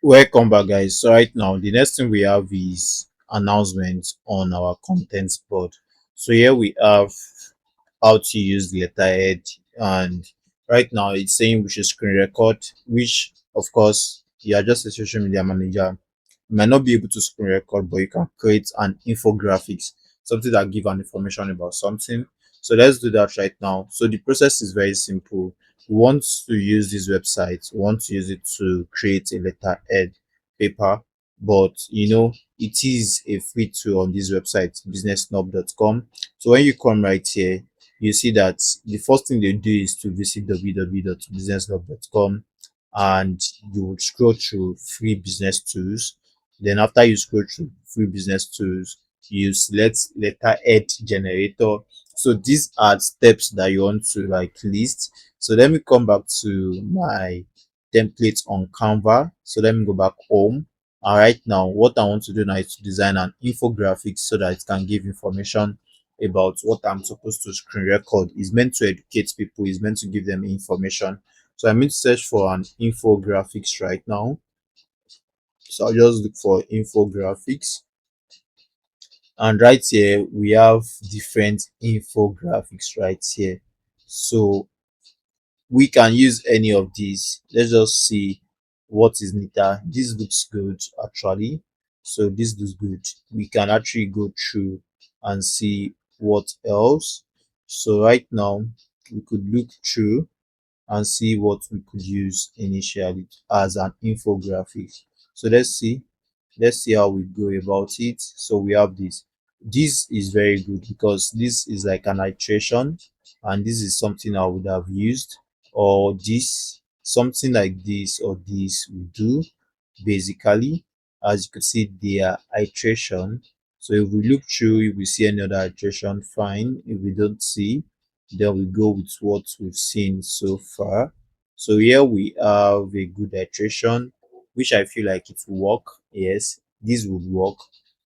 Welcome back, guys. So right now, the next thing we have is announcements on our contents board. So here we have how to use the letterhead, and right now it's saying we should screen record, which of course you are just a social media manager. You might not be able to screen record, but you can create an infographics, something that give an information about something. So let's do that right now. So the process is very simple. We want to use this website, we want to use it to create a letterhead paper, but it is a free tool on this website, businessnob.com. So when you come right here, you see that the first thing they do is to visit www.businesslove.com, and you would scroll through free business tools. Then after you scroll through free business tools, you select letterhead generator. So these are steps that you want to like list. So let me come back to my template on Canva. So let me go back home. All right, now what I want to do now is to design an infographic so that it can give information about what I'm supposed to screen record. Is meant to educate people, is meant to give them information. So I'm going to search for an infographics right now. So I'll just look for infographics, and right here we have different infographics right here. So we can use any of these. Let's just see what is neater. This looks good actually. So this looks good. We can actually go through and see what else. So right now we could look through and see what we could use initially as an infographic. So let's see how we go about it. So we have this is very good because this is like an iteration, and this is something I would have used, or this something like this or this we do. Basically, as you can see, they are iteration. So if we look through, if we see any other iteration, fine. If we don't see, then we go with what we've seen so far. So here we have a good iteration, which I feel like it will work. Yes, this would work.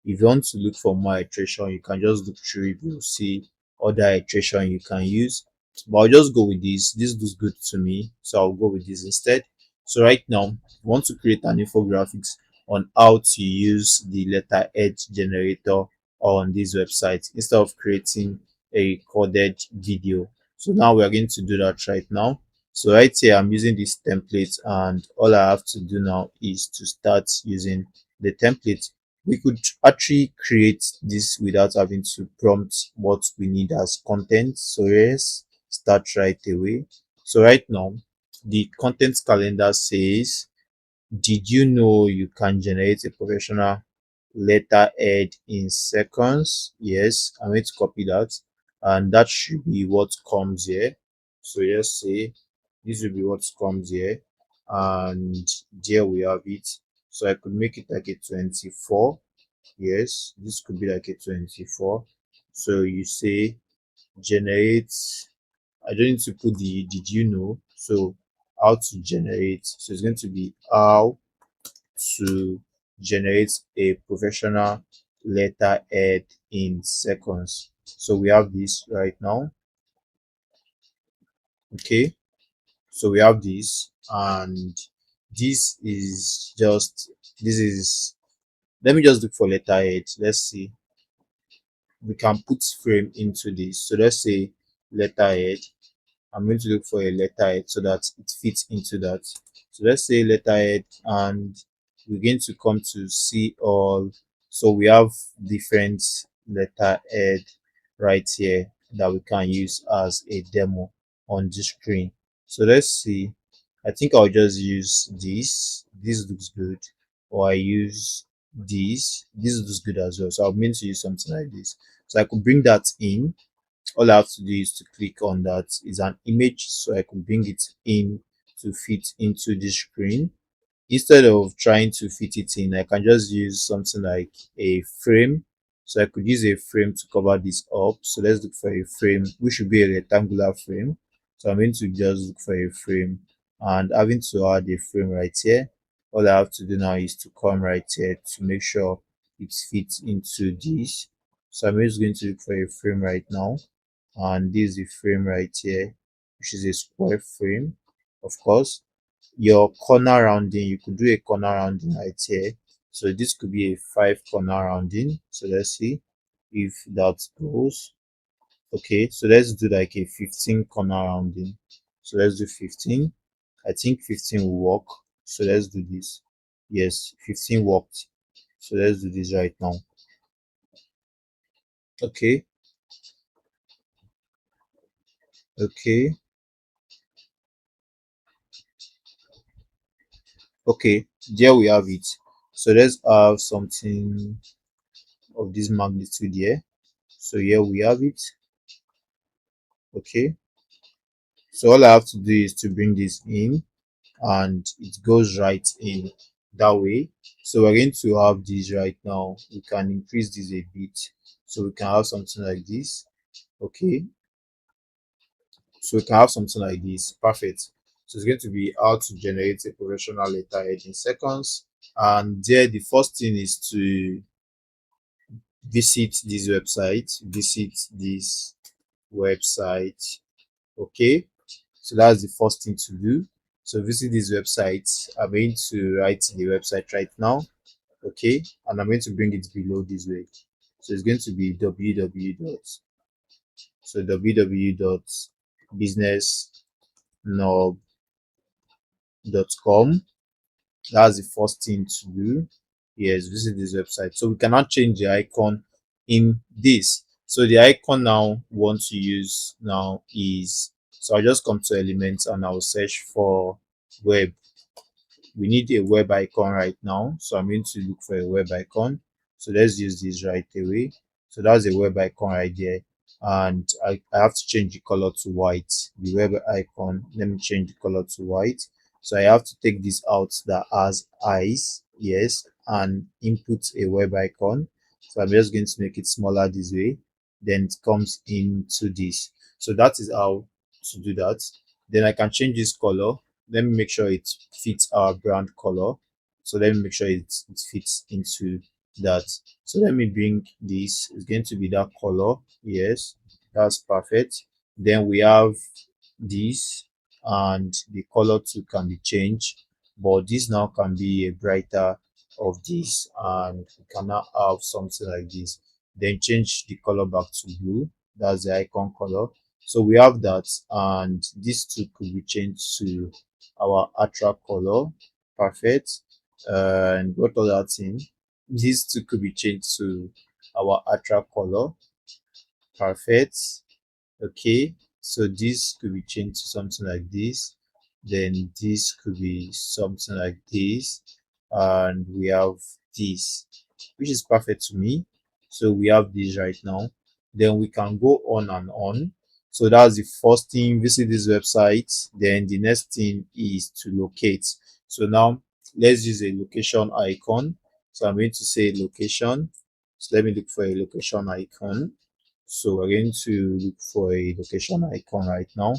If you want to look for more iteration, you can just look through it. You'll see other iteration you can use. But I'll just go with this. This looks good to me, so I'll go with this instead. So right now, we want to create an infographics on how to use the letterhead generator on this website instead of creating a recorded video. So now we are going to do that right now. So right here, I'm using this template, and all I have to do now is to start using the template. We could actually create this without having to prompt what we need as content. So yes, start right away. So right now, the content calendar says, did you know you can generate a professional letterhead in seconds? Yes, I'm going to copy that, and that should be what comes here. So let's say this will be what comes here, and there we have it. So I could make it like a 24. Yes, this could be like a 24. So you say generate. I don't need to put the did you know. So how to generate. So it's going to be how to generate a professional letterhead in seconds. So we have this right now. Okay. So we have this, and this is let me just look for letterhead. Let's see. We can put frame into this. So let's say letterhead. I'm going to look for a letterhead so that it fits into that. So let's say letterhead, and we're going to come to see all. So we have different letterhead right here that we can use as a demo on the screen. So let's see. I think I'll just use this. This looks good. Or I use this. This looks good as well. So I'm going to use something like this. So I could bring that in. All I have to do is to click on that. Is an image, so I could bring it in to fit into the screen. Instead of trying to fit it in, I can just use something like a frame. So I could use a frame to cover this up. So let's look for a frame, which should be a rectangular frame. So I'm going to just look for a frame, and having to add a frame right here. All I have to do now is to come right here to make sure it fits into this. So I'm just going to look for a frame right now, and this is the frame right here, which is a square frame, of course. your corner rounding, you could do a corner rounding right here. So this could be a 5 corner rounding. So let's see if that goes. Okay, so let's do like a 15 corner rounding. So let's do 15. I think 15 will work. So let's do this. Yes, 15 worked. So let's do this right now. Okay, okay, okay. There we have it. So let's have something of this magnitude here. So here we have it. Okay. So all I have to do is to bring this in and it goes right in that way. So we're going to have this right now. We can increase this a bit. So we can have something like this. Okay. So we can have something like this. Perfect. So it's going to be how to generate a professional letterhead in seconds. And there, the first thing is to visit this website. Visit this website. Okay. So that's the first thing to do. So visit this website. I'm going to write the website right now. Okay. And I'm going to bring it below this way. So it's going to be www dot, so www dot businessnob.com. That's the first thing to do. Yes, visit this website. So we cannot change the icon in this. So the icon now we want to use now is, so I'll just come to elements and I'll search for web. We need a web icon right now, so I'm going to look for a web icon. So let's use this right away. So that's a web icon right there, and I have to change the color to white. The web icon, let me change the color to white. So I have to take this out that has eyes, yes, and input a web icon. So I'm just going to make it smaller this way, then it comes into this. So that is how to do that. Then I can change this color. Let me make sure it fits our brand color. So let me make sure it fits into that. So let me bring this. It's going to be that color. Yes, that's perfect. Then we have this, and the color too can be changed, but this now can be a brighter of this, and we can now have something like this. Then change the color back to blue. That's the icon color. So we have that, and this too could be changed to our attract color. Perfect. And what other thing? These two could be changed to our attract color. Perfect. Okay, so this could be changed to something like this. Then this could be something like this, and we have this, which is perfect to me. So we have this right now. Then we can go on and on. So that's the first thing. Visit this website. Then the next thing is to locate. So now let's use a location icon. So I'm going to say location. So let me look for a location icon. So we're going to look for a location icon right now,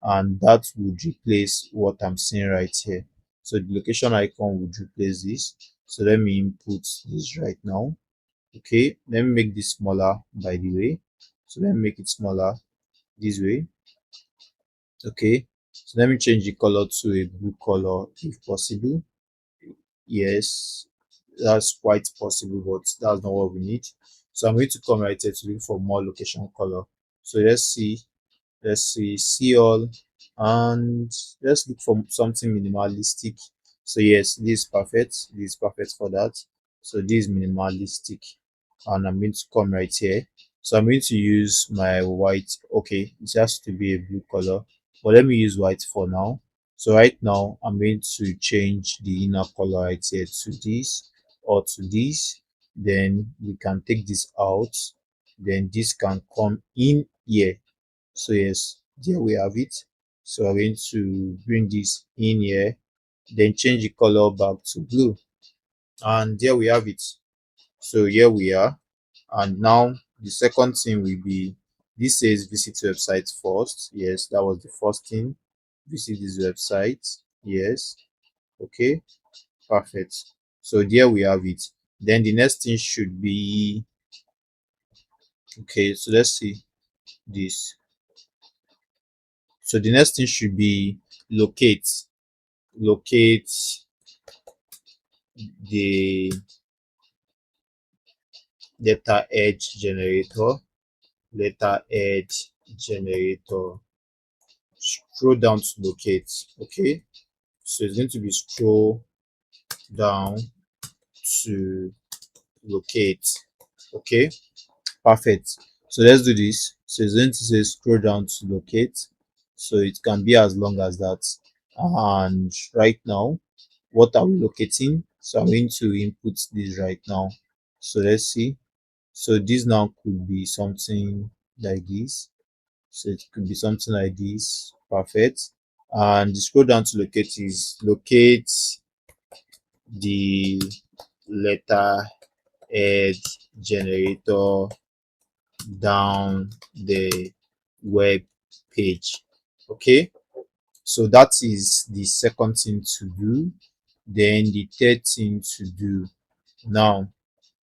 and that would replace what I'm seeing right here. So the location icon would replace this. So let me input this right now. Okay, let me make this smaller by the way. So let me make it smaller this way. Okay, so let me change the color to a blue color if possible. Yes, that's quite possible, but that's not what we need. So I'm going to come right here to look for more location color. So let's see all, and let's look for something minimalistic. So yes, this is perfect. This is perfect for that. So this is minimalistic, and I'm going to come right here. So I'm going to use my white. Okay, it has to be a blue color, but let me use white for now. So right now I'm going to change the inner color right here to this or to this. Then we can take this out. Then this can come in here. So yes, there we have it. So I'm going to bring this in here, then change the color back to blue, and there we have it. So here we are, and now the second thing will be, this says visit website first. Yes, that was the first thing. Visit this website. Yes. Okay, perfect. So there we have it. Then the next thing should be, okay, so let's see this. So the next thing should be locate. locate the letter edge generator, letter edge generator, scroll down to locate. Okay, so it's going to be scroll down to locate. Okay, perfect. So let's do this. So it's going to say scroll down to locate, so it can be as long as that. And right now, what are we locating? So I'm going to input this right now. So let's see. So this now could be something like this. So it could be something like this. Perfect. And the scroll down to locate is locate the letter edge generator down the web page. Okay, so that is the second thing to do. Then the third thing to do now,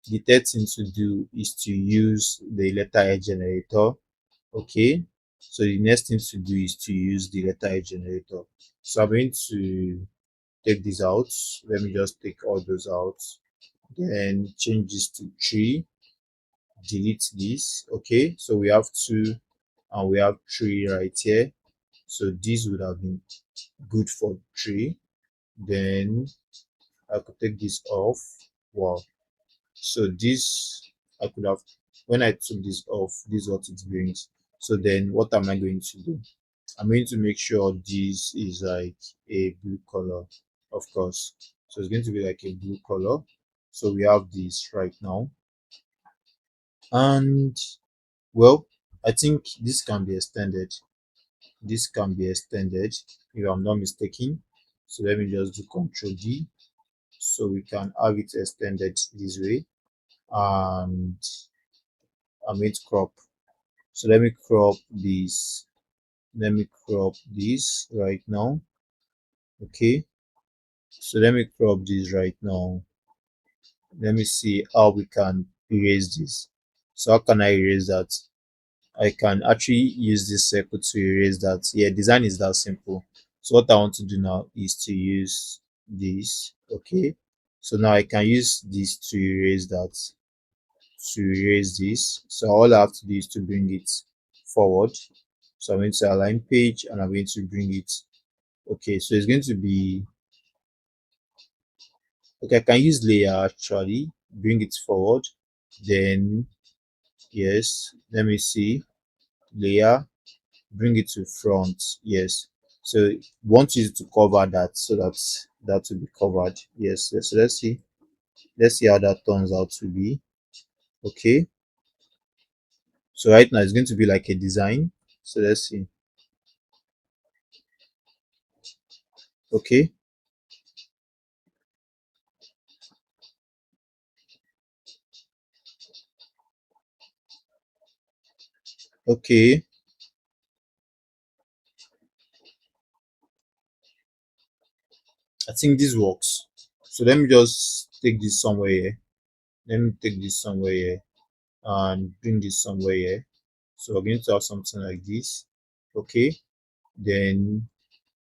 the third thing to do is to use the letter edge generator. Okay, so the next thing to do is to use the letter edge generator. So I'm going to take this out. Let me just take all those out, then change this to 3, delete this. Okay, so we have 2 and we have 3 right here. So this would have been good for 3. Then I could take this off. Wow, so this I could have, when I took this off, this is what it brings. So then what am I going to do? I'm going to make sure this is like a blue color, of course. So it's going to be like a blue color. So we have this right now. And well, I think this can be extended. This can be extended if I'm not mistaken. So let me just do Control D, so we can have it extended this way. And I'm going to crop. So let me crop this. Let me crop this right now. Okay, so let me crop this right now. Let me see how we can erase this. So how can I erase that? I can actually use this circle to erase that. Yeah, design is that simple. So what I want to do now is to use this. Okay, so now I can use this to erase that, to erase this. So all I have to do is to bring it forward. So I'm going to align page and I'm going to bring it. Okay, so it's going to be, okay, I can use layer actually, bring it forward. Then yes, let me see, layer, bring it to front. Yes, so want you to cover that, so that that will be covered. Yes, yes, so let's see how that turns out to be. Okay, so right now it's going to be like a design. So let's see. Okay, okay, I think this works. So let me just take this somewhere here. Let me take this somewhere here and bring this somewhere here. So we're going to have something like this. Okay, then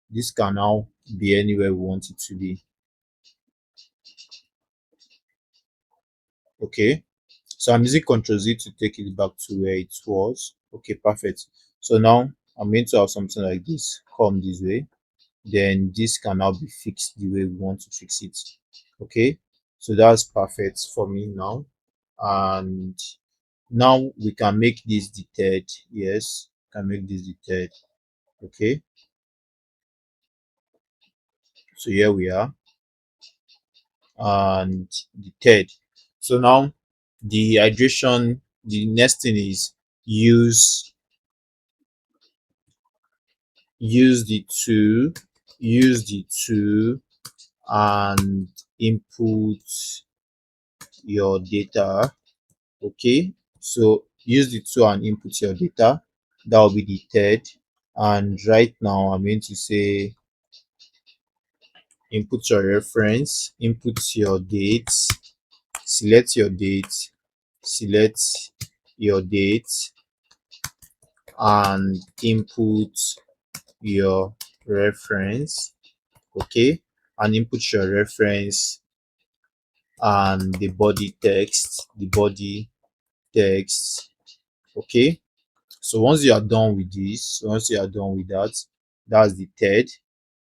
this can now be anywhere we want it to be. Okay, so I'm using Ctrl Z to take it back to where it was. Okay, perfect. So now I'm going to have something like this come this way. Then this can now be fixed the way we want to fix it. Okay, so that's perfect for me now. And now we can make this the third. Yes, can make this the third. Okay, so here we are, and the third. So now the hydration, the next thing is use use the two use the two and input your data. Okay, so use the two and input your data. That will be the third. And right now I'm going to say input your reference, input your date, select your date, select your date, and input your reference. Okay, and input your reference and the body text. Okay, so once you are done with this, once you are done with that, that's the third.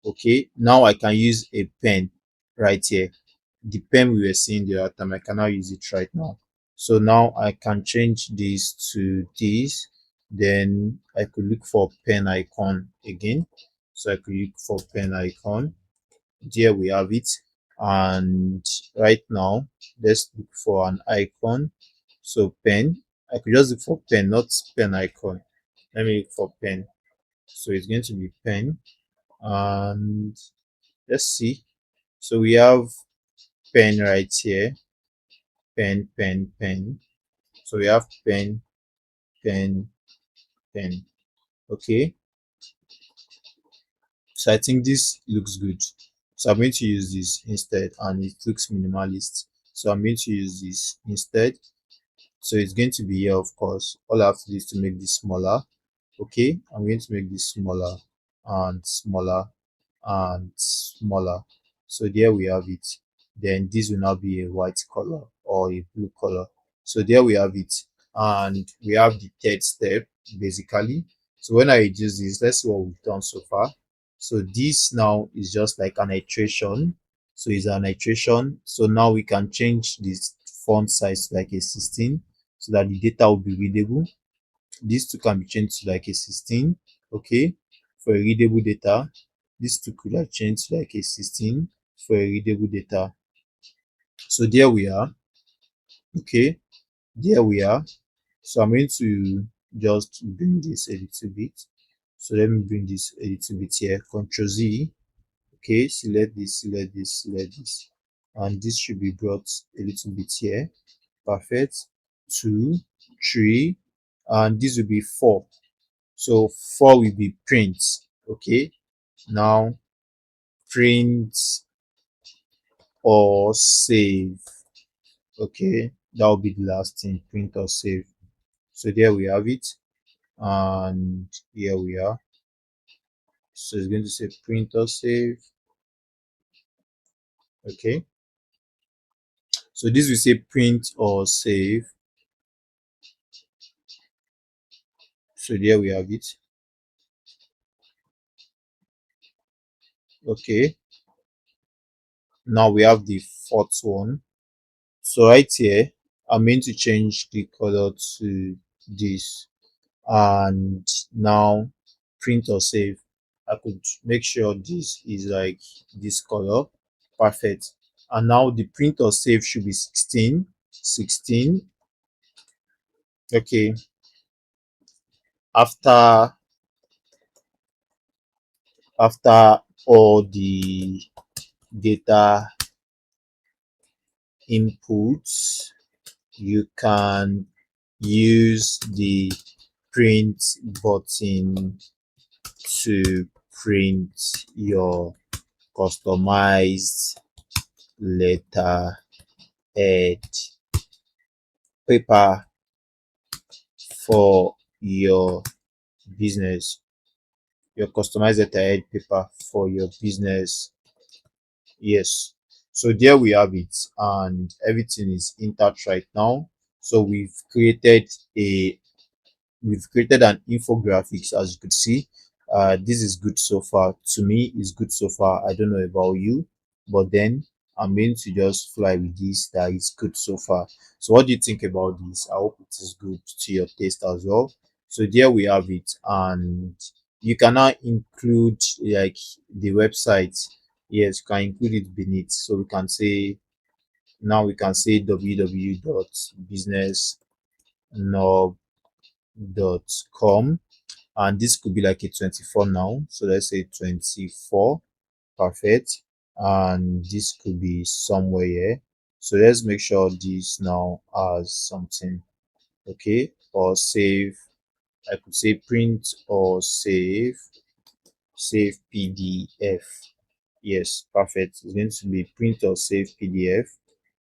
Okay, now I can use a pen right here. The pen we were seeing the other time, I cannot use it right now. So now I can change this to this. Then I could look for pen icon again. So I could look for pen icon. There we have it. And right now, let's look for an icon. So pen. I could just look for pen, not pen icon. Let me look for pen. So it's going to be pen. And let's see. So we have pen right here. Pen, pen, pen. So we have pen, pen, pen. Okay. So I think this looks good. So I'm going to use this instead, and it looks minimalist. So I'm going to use this instead. So it's going to be here, of course. All I have to do is to make this smaller. Okay, I'm going to make this smaller and smaller and smaller. So there we have it. Then this will now be a white color or a blue color. So there we have it. And we have the third step basically. So when I reduce this, let's see what we've done so far. So this now is just like an iteration. So it's an iteration. So now we can change this font size to like a 16 so that the data will be readable. These two can be changed to like a 16. Okay, for a readable data. These two could have changed to like a 16 for a readable data. So there we are. Okay, there we are. So I'm going to just bring this a little bit. So let me bring this a little bit here. Control Z. Okay, select this, select this, select this. And this should be brought a little bit here. Perfect. 2, 3, and this will be 4. So 4 will be print. Okay, now print or save. Okay, that will be the last thing, print or save. So there we have it, and here we are. So it's going to say print or save. Okay, so this will say print or save. So there we have it. Okay, now we have the fourth one. So right here, I'm going to change the color to this, and now print or save. I could make sure this is like this color. Perfect. And now the print or save should be 16. 16. Okay, after all the data inputs, you can use the print button to print your customized letterhead paper for your business. Your customized letterhead paper for your business. Yes. So there we have it, and everything is intact right now. So we've created an infographics, as you could see. This is good so far. To me, it's good so far. I don't know about you, but then I'm going to just fly with this. That is good so far. So what do you think about this? I hope it is good to your taste as well. So there we have it, and you can now include like the website. Yes, you can include it beneath. So we can say, now we can say www.businessnob.com, and this could be like a 24 now. So let's say 24. Perfect. And this could be somewhere here. So let's make sure this now has something. Okay, or save. I could say print or save PDF. Yes, perfect. It's going to be print or save PDF,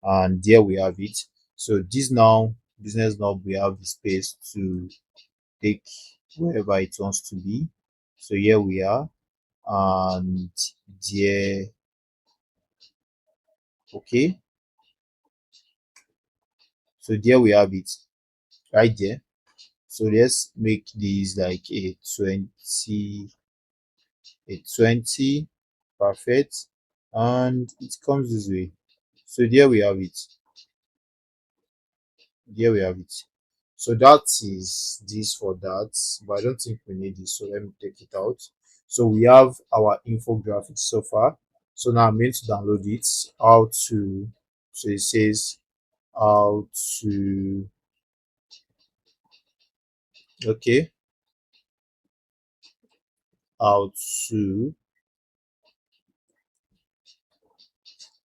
and there we have it. So this now, business now, we have the space to take wherever it wants to be. So here we are, and there Okay, so there we have it right there. So let's make this like a 20. Perfect. And it comes this way. So there we have it. There we have it. So that is this for that, but I don't think we need this. So let me take it out. So we have our infographics so far. So now I'm going to download it. How to, so it says how to, okay, how to,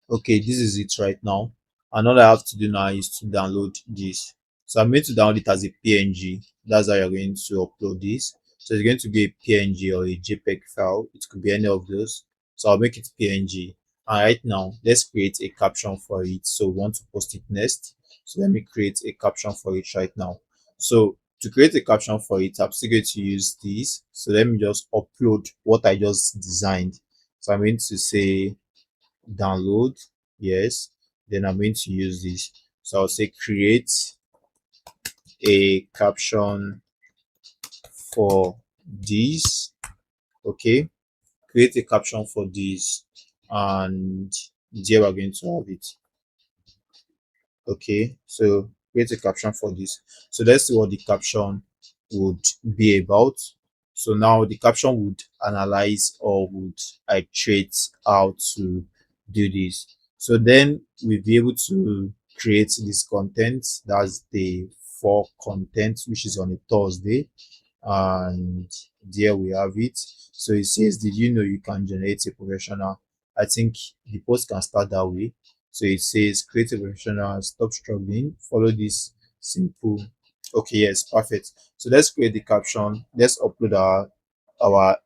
okay, this is it right now. And all I have to do now is to download this. So I'm going to download it as a PNG. That's how you're going to upload this. So it's going to be a PNG or a JPEG file. It could be any of those. So I'll make it PNG. And right now, let's create a caption for it. So we want to post it next. So let me create a caption for it right now. So to create a caption for it, I'm still going to use this. So let me just upload what I just designed. So I'm going to say download, yes, then I'm going to use this. So I'll say create a caption for this. Okay, create a caption for this, and there we're going to have it. Okay, so create a caption for this. So let's see what the caption would be about. So now the caption would analyze or would iterate how to do this. So then we'll be able to create this content. That's the for content, which is on a Thursday, and there we have it. So it says, did you know you can generate a professional? I think the post can start that way. So it says create a professional, stop struggling, follow this simple. Okay, yes, perfect. So let's create the caption. Let's upload our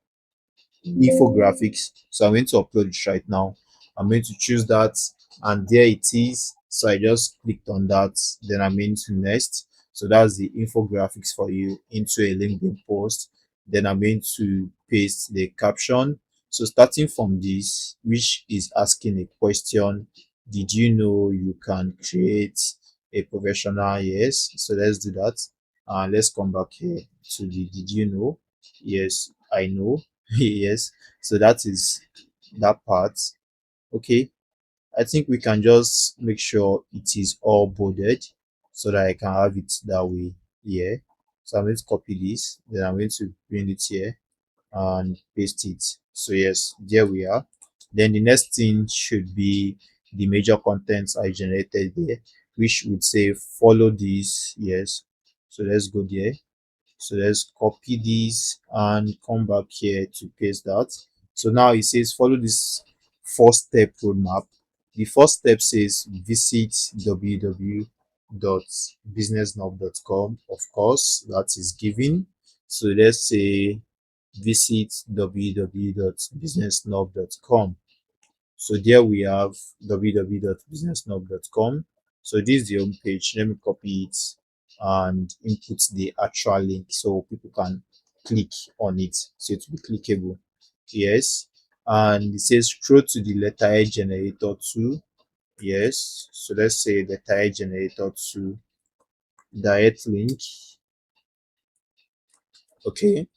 infographics. So I'm going to upload it right now. I'm going to choose that, and there it is. So I just clicked on that, then I'm into next. So that's the infographics for you into a LinkedIn post. Then I'm going to paste the caption. So starting from this, which is asking a question, did you know you can create a professional? Yes. So let's do that. Let's come back here to the did you know? Yes, I know. Yes, so that is that part. Okay, I think we can just make sure it is all bolded so that I can have it that way here. So I'm going to copy this, then I'm going to bring it here and paste it. So yes, there we are. Then the next thing should be the major contents I generated there, which would say follow this. Yes, so let's go there. So let's copy this and come back here to paste that. So now it says follow this 4-step roadmap. The first step says visit www.businessnob.com. Of course, that is given. So let's say visit www.businessnob.com. So there we have www.businessnob.com. So this is the home page. Let me copy it and input the actual link so people can click on it. So it will be clickable. Yes. And it says scroll to the letter generator 2. Yes. So let's say letter generator 2 direct link. Okay.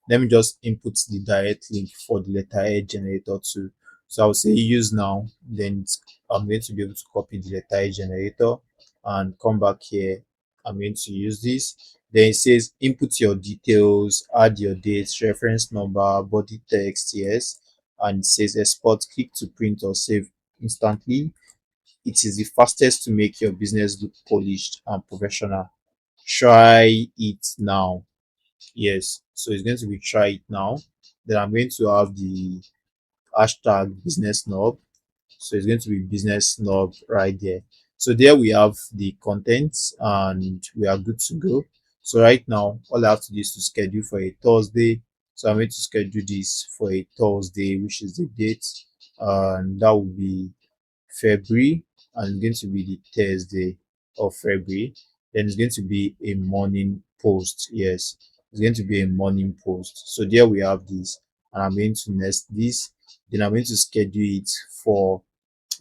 Let me just input the direct link for the letter generator too. So I'll say use now, then I'm going to be able to copy the letter generator and come back here. I'm going to use this. Then it says input your details, add your dates, reference number, body text, yes. And it says export, click to print or save instantly. It is the fastest to make your business look polished and professional. Try it now. Yes, so it's going to be try it now. Then I'm going to have the hashtag business snob. So it's going to be business snob right there. So there we have the content and we are good to go. So right now, all I have to do is to schedule for a Thursday. So I'm going to schedule this for a Thursday, which is the date, and that will be February, and it's going to be the Thursday of February. Then it's going to be a morning post. Yes, it's going to be a morning post. So there we have this, and I'm going to nest this. Then I'm going to schedule it for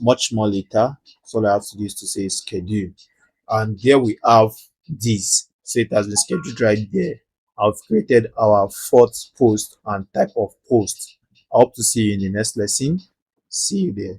much more later. So all I have to do is to say schedule, and there we have this. So it has been scheduled right there. I've created our fourth post and type of post. I hope to see you in the next lesson. See you there.